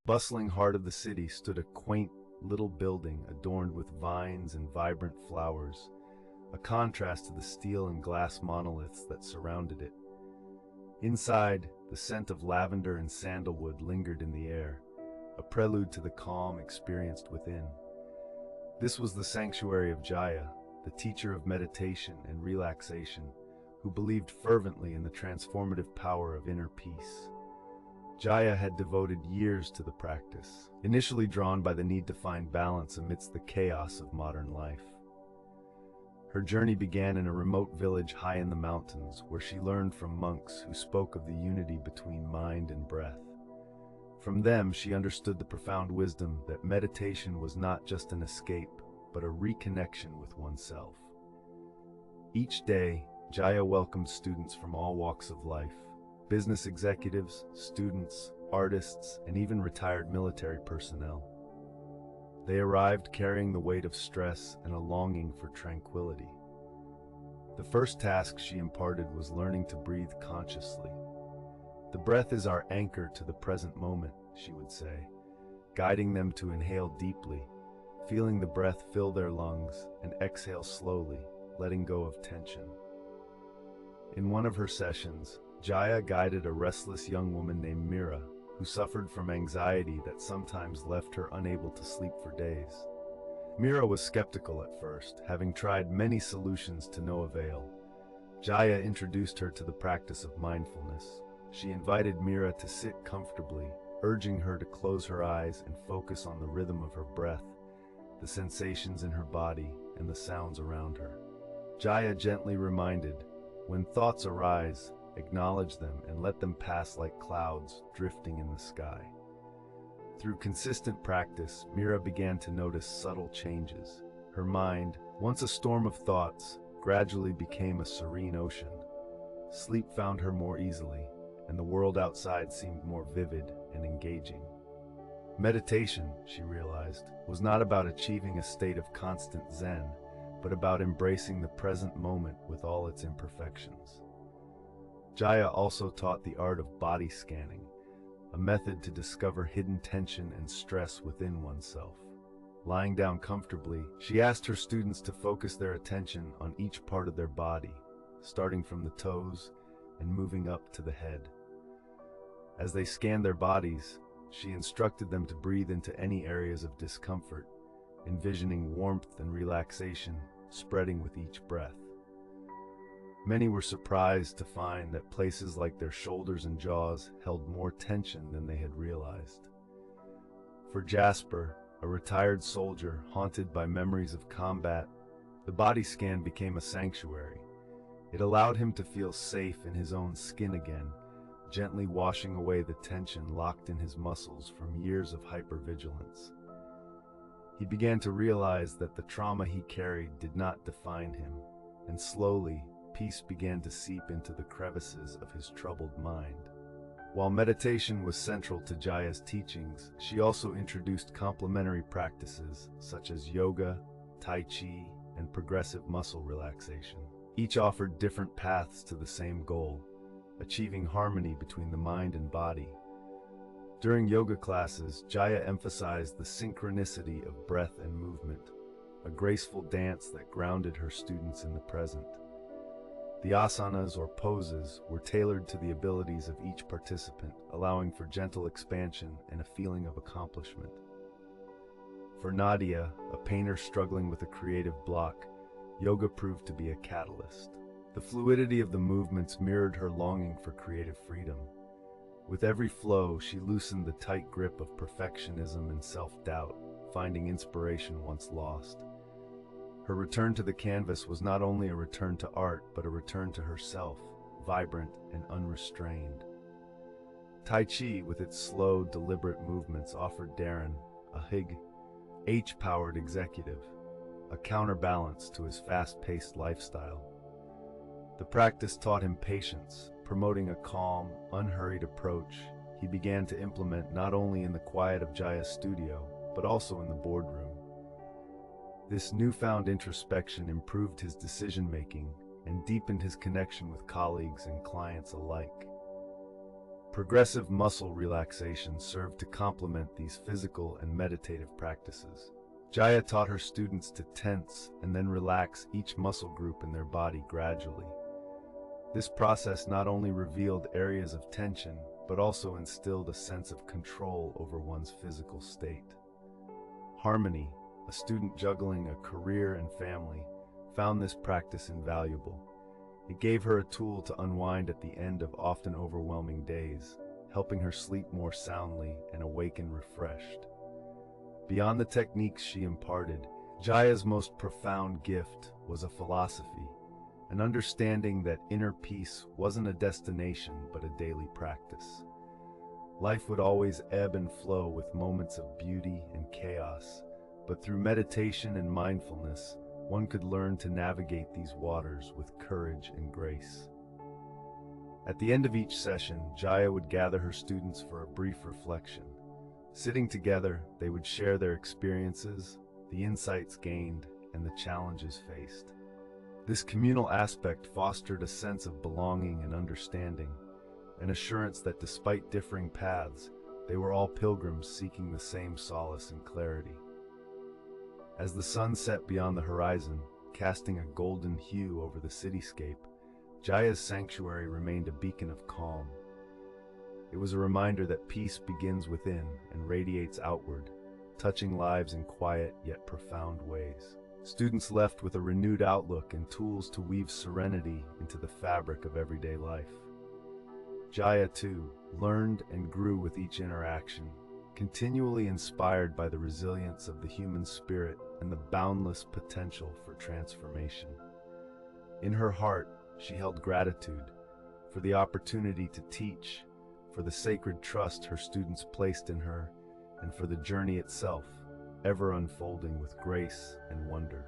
bustling heart of the city stood a quaint little building adorned with vines and vibrant flowers, a contrast to the steel and glass monoliths that surrounded it. Inside, the scent of lavender and sandalwood lingered in the air, a prelude to the calm experienced within. This was the sanctuary of Jaya, the teacher of meditation and relaxation, who believed fervently in the transformative power of inner peace. Jaya had devoted years to the practice, initially drawn by the need to find balance amidst the chaos of modern life. Her journey began in a remote village high in the mountains, where she learned from monks who spoke of the unity between mind and breath. From them, she understood the profound wisdom that meditation was not just an escape, but a reconnection with oneself. Each day, Jaya welcomed students from all walks of life: business executives, students, artists, and even retired military personnel. They arrived carrying the weight of stress and a longing for tranquility. The first task she imparted was learning to breathe consciously. "The breath is our anchor to the present moment," she would say, guiding them to inhale deeply, feeling the breath fill their lungs, and exhale slowly, letting go of tension. In one of her sessions, Jaya guided a restless young woman named Mira, who suffered from anxiety that sometimes left her unable to sleep for days. Mira was skeptical at first, having tried many solutions to no avail. Jaya introduced her to the practice of mindfulness. She invited Mira to sit comfortably, urging her to close her eyes and focus on the rhythm of her breath, the sensations in her body, and the sounds around her. Jaya gently reminded, "When thoughts arise, acknowledge them and let them pass like clouds drifting in the sky." Through consistent practice, Mira began to notice subtle changes. Her mind, once a storm of thoughts, gradually became a serene ocean. Sleep found her more easily, and the world outside seemed more vivid and engaging. Meditation, she realized, was not about achieving a state of constant zen, but about embracing the present moment with all its imperfections. Jaya also taught the art of body scanning, a method to discover hidden tension and stress within oneself. Lying down comfortably, she asked her students to focus their attention on each part of their body, starting from the toes and moving up to the head. As they scanned their bodies, she instructed them to breathe into any areas of discomfort, envisioning warmth and relaxation spreading with each breath. Many were surprised to find that places like their shoulders and jaws held more tension than they had realized. For Jasper, a retired soldier haunted by memories of combat, the body scan became a sanctuary. It allowed him to feel safe in his own skin again, gently washing away the tension locked in his muscles from years of hypervigilance. He began to realize that the trauma he carried did not define him, and slowly, peace began to seep into the crevices of his troubled mind. While meditation was central to Jaya's teachings, she also introduced complementary practices such as yoga, tai chi, and progressive muscle relaxation. Each offered different paths to the same goal: achieving harmony between the mind and body. During yoga classes, Jaya emphasized the synchronicity of breath and movement, a graceful dance that grounded her students in the present. The asanas, or poses, were tailored to the abilities of each participant, allowing for gentle expansion and a feeling of accomplishment. For Nadia, a painter struggling with a creative block, yoga proved to be a catalyst. The fluidity of the movements mirrored her longing for creative freedom. With every flow, she loosened the tight grip of perfectionism and self-doubt, finding inspiration once lost. Her return to the canvas was not only a return to art, but a return to herself, vibrant and unrestrained. Tai Chi, with its slow, deliberate movements, offered Darren, a H-powered executive, a counterbalance to his fast-paced lifestyle. The practice taught him patience, promoting a calm, unhurried approach he began to implement not only in the quiet of Jaya's studio, but also in the boardroom. This newfound introspection improved his decision-making and deepened his connection with colleagues and clients alike. Progressive muscle relaxation served to complement these physical and meditative practices. Jaya taught her students to tense and then relax each muscle group in their body gradually. This process not only revealed areas of tension, but also instilled a sense of control over one's physical state. Harmony, a student juggling a career and family, found this practice invaluable. It gave her a tool to unwind at the end of often overwhelming days, helping her sleep more soundly and awaken refreshed. Beyond the techniques she imparted, Jaya's most profound gift was a philosophy, an understanding that inner peace wasn't a destination but a daily practice. Life would always ebb and flow with moments of beauty and chaos, but through meditation and mindfulness, one could learn to navigate these waters with courage and grace. At the end of each session, Jaya would gather her students for a brief reflection. Sitting together, they would share their experiences, the insights gained, and the challenges faced. This communal aspect fostered a sense of belonging and understanding, an assurance that despite differing paths, they were all pilgrims seeking the same solace and clarity. As the sun set beyond the horizon, casting a golden hue over the cityscape, Jaya's sanctuary remained a beacon of calm. It was a reminder that peace begins within and radiates outward, touching lives in quiet yet profound ways. Students left with a renewed outlook and tools to weave serenity into the fabric of everyday life. Jaya, too, learned and grew with each interaction, continually inspired by the resilience of the human spirit and the boundless potential for transformation. In her heart, she held gratitude for the opportunity to teach, for the sacred trust her students placed in her, and for the journey itself, ever unfolding with grace and wonder.